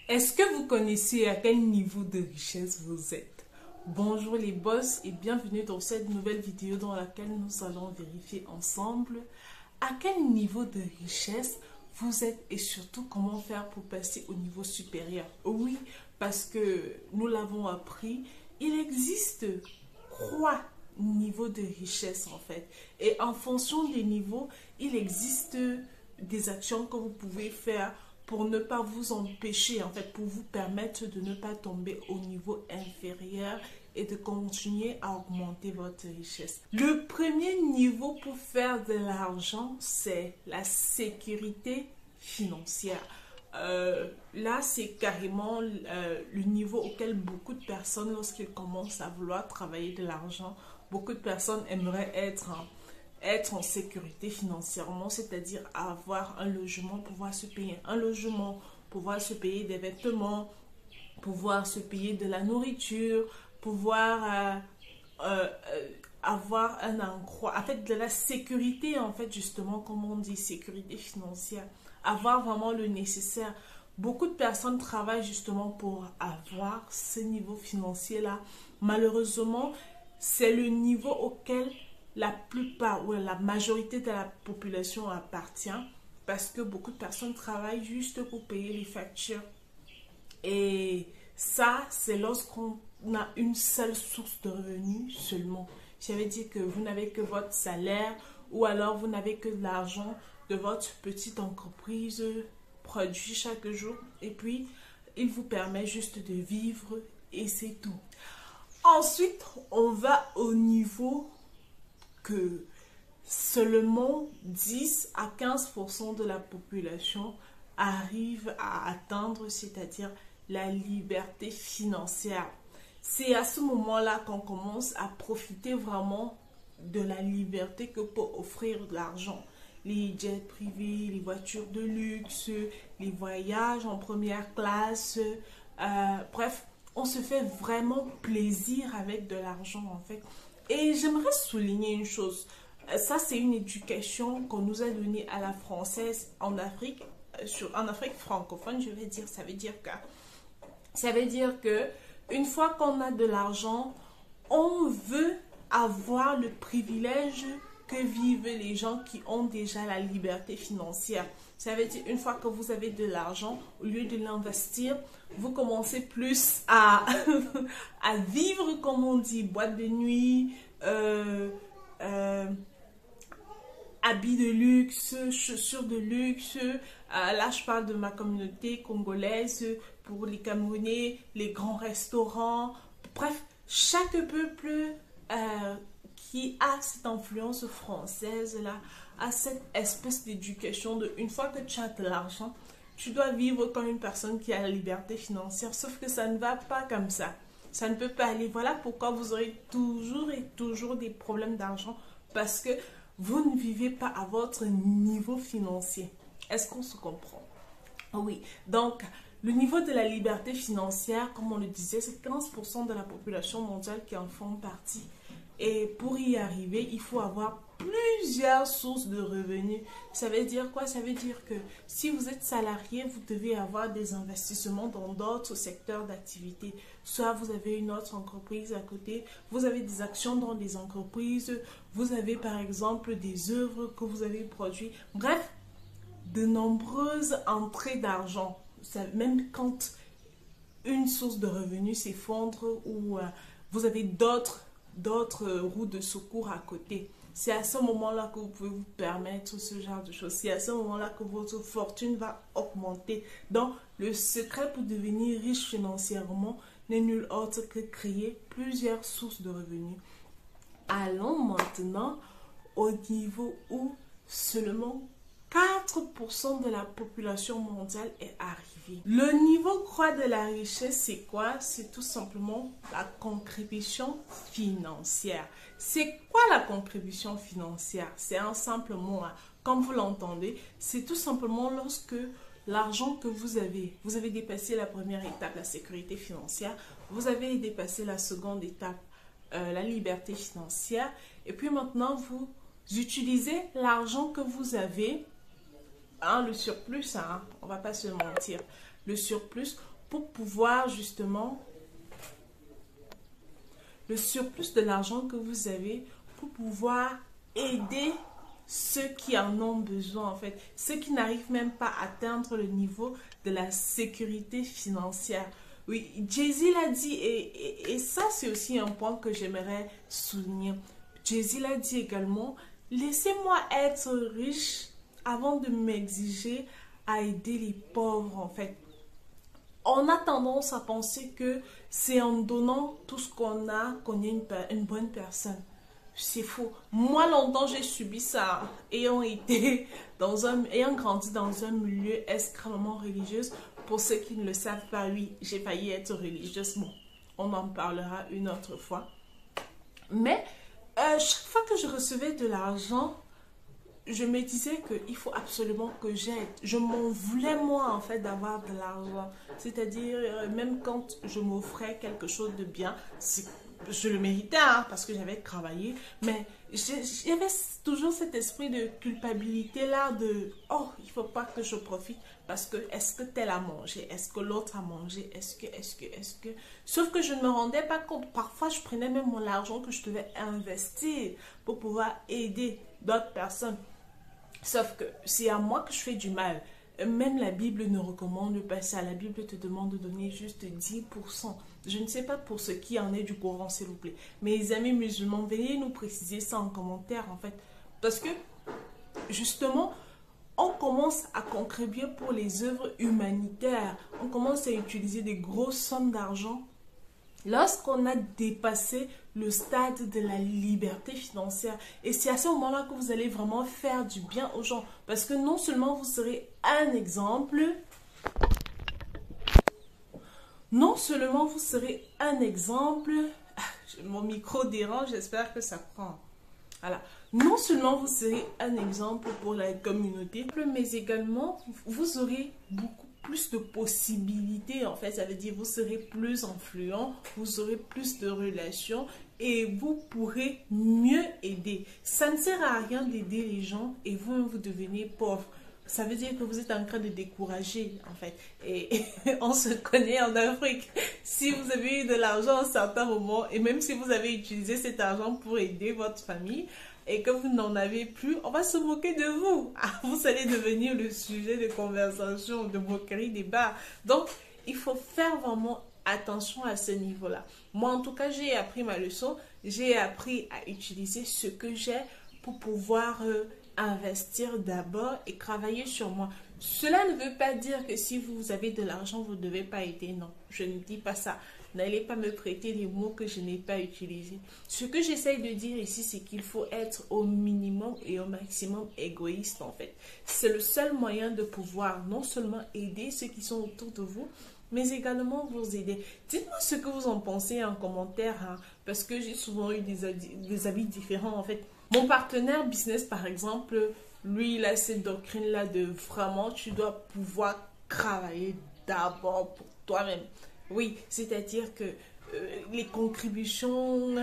Est-ce que vous connaissez à quel niveau de richesse vous êtes? Bonjour les boss et bienvenue dans cette nouvelle vidéo dans laquelle nous allons vérifier ensemble à quel niveau de richesse vous êtes et surtout comment faire pour passer au niveau supérieur. Oui, parce que nous l'avons appris, il existe 3 niveaux de richesse en fait. Et en fonction des niveaux, il existe des actions que vous pouvez faire pour ne pas vous empêcher, en fait, pour vous permettre de ne pas tomber au niveau inférieur et de continuer à augmenter votre richesse. Le premier niveau pour faire de l'argent, c'est la sécurité financière. Là, c'est carrément le niveau auquel beaucoup de personnes, lorsqu'ils commencent à vouloir travailler de l'argent, beaucoup de personnes aimeraient être en sécurité financièrement, c'est-à-dire avoir un logement, pouvoir se payer un logement, pouvoir se payer des vêtements, pouvoir se payer de la nourriture, pouvoir avoir un endroit, en fait de la sécurité, en fait justement comme on dit, sécurité financière, avoir vraiment le nécessaire. Beaucoup de personnes travaillent justement pour avoir ce niveau financier-là. Malheureusement, c'est le niveau auquel la plupart ou la majorité de la population appartient parce que beaucoup de personnes travaillent juste pour payer les factures. Et ça, c'est lorsqu'on a une seule source de revenus seulement. Ça veut dire que vous n'avez que votre salaire ou alors vous n'avez que de l'argent de votre petite entreprise produit chaque jour et puis il vous permet juste de vivre et c'est tout. Ensuite, on va au niveau que seulement 10 à 15% de la population arrive à atteindre, c'est-à-dire la liberté financière. C'est à ce moment-là qu'on commence à profiter vraiment de la liberté que peut offrir l'argent. Les jets privés, les voitures de luxe, les voyages en première classe, bref, on se fait vraiment plaisir avec de l'argent en fait. Et j'aimerais souligner une chose. Ça, c'est une éducation qu'on nous a donnée à la française en Afrique, en Afrique francophone, je vais dire. Ça veut dire que une fois qu'on a de l'argent, on veut avoir le privilège que vivent les gens qui ont déjà la liberté financière. Ça veut dire une fois que vous avez de l'argent, au lieu de l'investir, vous commencez plus à, à vivre, comme on dit, boîte de nuit, habits de luxe, chaussures de luxe. Là, je parle de ma communauté congolaise, pour les Camerounais, les grands restaurants. Bref, chaque peuple qui a cette influence française-là, a cette espèce d'éducation de une fois que tu as de l'argent, tu dois vivre comme une personne qui a la liberté financière. Sauf que ça ne va pas comme ça. Ça ne peut pas aller. Voilà pourquoi vous aurez toujours et toujours des problèmes d'argent. Parce que vous ne vivez pas à votre niveau financier. Est-ce qu'on se comprend? Oui. Donc, le niveau de la liberté financière, comme on le disait, c'est 15% de la population mondiale qui en font partie. Et pour y arriver, il faut avoir plusieurs sources de revenus. Ça veut dire quoi? Ça veut dire que si vous êtes salarié, vous devez avoir des investissements dans d'autres secteurs d'activité. Soit vous avez une autre entreprise à côté, vous avez des actions dans des entreprises, vous avez par exemple des œuvres que vous avez produites. Bref, de nombreuses entrées d'argent. Même quand une source de revenus s'effondre ou vous avez d'autres roues de secours à côté. C'est à ce moment-là que vous pouvez vous permettre ce genre de choses. C'est à ce moment-là que votre fortune va augmenter. Donc, le secret pour devenir riche financièrement n'est nul autre que créer plusieurs sources de revenus. Allons maintenant au niveau où seulement 4% de la population mondiale est arrivée. Le niveau croix de la richesse, c'est quoi? C'est tout simplement la contribution financière. C'est quoi la contribution financière? C'est un simple mot, hein. Comme vous l'entendez, c'est tout simplement lorsque l'argent que vous avez dépassé la première étape, la sécurité financière, vous avez dépassé la seconde étape, la liberté financière, et puis maintenant vous utilisez l'argent que vous avez, le surplus, on va pas se mentir, le surplus pour pouvoir justement, le surplus de l'argent que vous avez, pour pouvoir aider ceux qui en ont besoin en fait, ceux qui n'arrivent même pas à atteindre le niveau de la sécurité financière. Oui, Jay-Z l'a dit et ça c'est aussi un point que j'aimerais souligner. Jay-Z l'a dit également, laissez-moi être riche avant de m'exiger à aider les pauvres en fait. On a tendance à penser que c'est en donnant tout ce qu'on a qu'on est une bonne personne. C'est faux. Moi, longtemps, j'ai subi ça, ayant grandi dans un milieu extrêmement religieux. Pour ceux qui ne le savent pas, oui, j'ai failli être religieuse. Bon, on en parlera une autre fois. Mais, chaque fois que je recevais de l'argent, je me disais qu'il faut absolument que j'aide. Je m'en voulais moi en fait d'avoir de l'argent. C'est-à-dire, même quand je m'offrais quelque chose de bien, je le méritais hein, parce que j'avais travaillé. Mais j'avais toujours cet esprit de culpabilité là de « Oh, il ne faut pas que je profite parce que est-ce que tel a mangé? Est-ce que l'autre a mangé? Est-ce que... » Sauf que je ne me rendais pas compte. Parfois, je prenais même mon argent que je devais investir pour pouvoir aider d'autres personnes. Sauf que c'est à moi que je fais du mal. Même la Bible ne recommande pas ça. La Bible te demande de donner juste 10%. Je ne sais pas pour ce qui en est du Coran, s'il vous plaît. Mes amis musulmans, veuillez nous préciser ça en commentaire, en fait. Parce que, justement, on commence à contribuer pour les œuvres humanitaires. On commence à utiliser des grosses sommes d'argent lorsqu'on a dépassé le stade de la liberté financière. Et c'est à ce moment-là que vous allez vraiment faire du bien aux gens. Parce que non seulement vous serez un exemple, mon micro dérange, j'espère que ça prend. Voilà. Non seulement vous serez un exemple pour la communauté, mais également vous aurez beaucoup plus de possibilités en fait. Ça veut dire vous serez plus influent, vous aurez plus de relations et vous pourrez mieux aider. Ça ne sert à rien d'aider les gens et vous devenez pauvre. Ça veut dire que vous êtes en train de décourager, en fait. Et on se connaît en Afrique. Si vous avez eu de l'argent à un certain moment, et même si vous avez utilisé cet argent pour aider votre famille, et que vous n'en avez plus, on va se moquer de vous. Vous allez devenir le sujet de conversation, de moquerie, débat. Donc, il faut faire vraiment attention à ce niveau-là. Moi, en tout cas, j'ai appris ma leçon. J'ai appris à utiliser ce que j'ai pour pouvoir... investir d'abord et travailler sur moi. Cela ne veut pas dire que si vous avez de l'argent, vous ne devez pas aider. Non, je ne dis pas ça. N'allez pas me prêter les mots que je n'ai pas utilisés. Ce que j'essaye de dire ici, c'est qu'il faut être au minimum et au maximum égoïste en fait. C'est le seul moyen de pouvoir non seulement aider ceux qui sont autour de vous, mais également vous aider. Dites-moi ce que vous en pensez en commentaire, hein, parce que j'ai souvent eu des avis différents en fait. Mon partenaire business, par exemple, lui, il a cette doctrine-là de vraiment, tu dois pouvoir travailler d'abord pour toi-même. Oui, c'est-à-dire que les contributions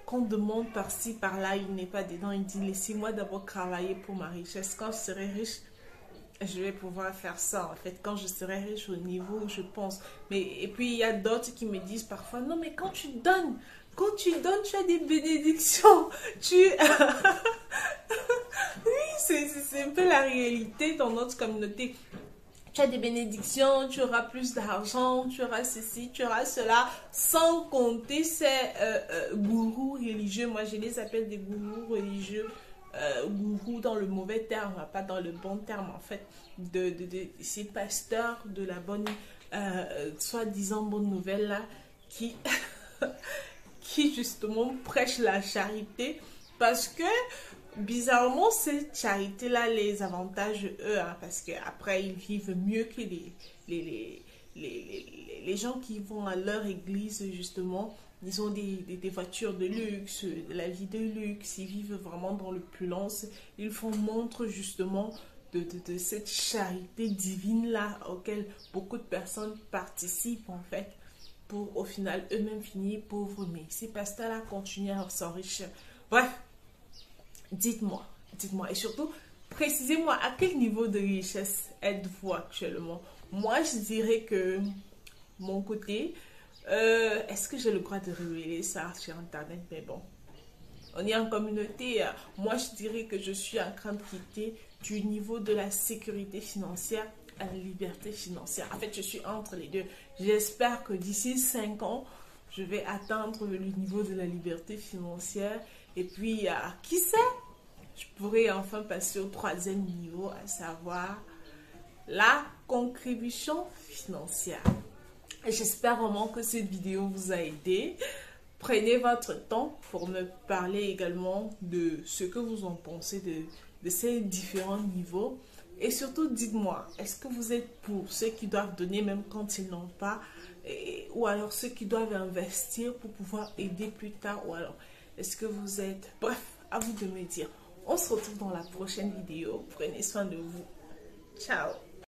qu'on demande par-ci, par-là, il n'est pas dedans. Il dit, laissez-moi d'abord travailler pour ma richesse. Quand je serai riche, je vais pouvoir faire ça, en fait, quand je serai riche au niveau où je pense. Et puis, il y a d'autres qui me disent parfois, non, mais quand tu donnes, tu as des bénédictions. Oui, c'est un peu la réalité dans notre communauté. Tu as des bénédictions, tu auras plus d'argent, tu auras ceci, tu auras cela, sans compter ces gourous religieux. Moi, je les appelle des gourous religieux. Gourous dans le mauvais terme, pas dans le bon terme, en fait, de ces pasteurs de la bonne, soi-disant bonne nouvelle là, qui... qui justement prêche la charité parce que bizarrement cette charité là les avantage eux hein, parce qu'après ils vivent mieux que les gens qui vont à leur église justement. Ils ont des voitures de luxe, de la vie de luxe, ils vivent vraiment dans l'opulence. Ils font montre justement de cette charité divine là auquel beaucoup de personnes participent en fait, pour au final eux-mêmes finir pauvres, mais ces pasteurs-là continuent à s'enrichir. Bref, dites-moi, et surtout, précisez-moi à quel niveau de richesse êtes-vous actuellement. Moi, je dirais que mon côté. Est-ce que j'ai le droit de révéler ça sur Internet? Mais bon, on est en communauté. Moi, je dirais que je suis en train de quitter du niveau de la sécurité financière à la liberté financière. En fait, je suis entre les deux. J'espère que d'ici 5 ans, je vais atteindre le niveau de la liberté financière. Et puis, qui sait, je pourrais enfin passer au 3e niveau, à savoir la contribution financière. J'espère vraiment que cette vidéo vous a aidé. Prenez votre temps pour me parler également de ce que vous en pensez de ces différents niveaux. Et surtout, dites-moi, est-ce que vous êtes pour ceux qui doivent donner même quand ils n'ont pas, ou alors ceux qui doivent investir pour pouvoir aider plus tard, ou alors est-ce que vous êtes... Bref, à vous de me dire. On se retrouve dans la prochaine vidéo. Prenez soin de vous. Ciao.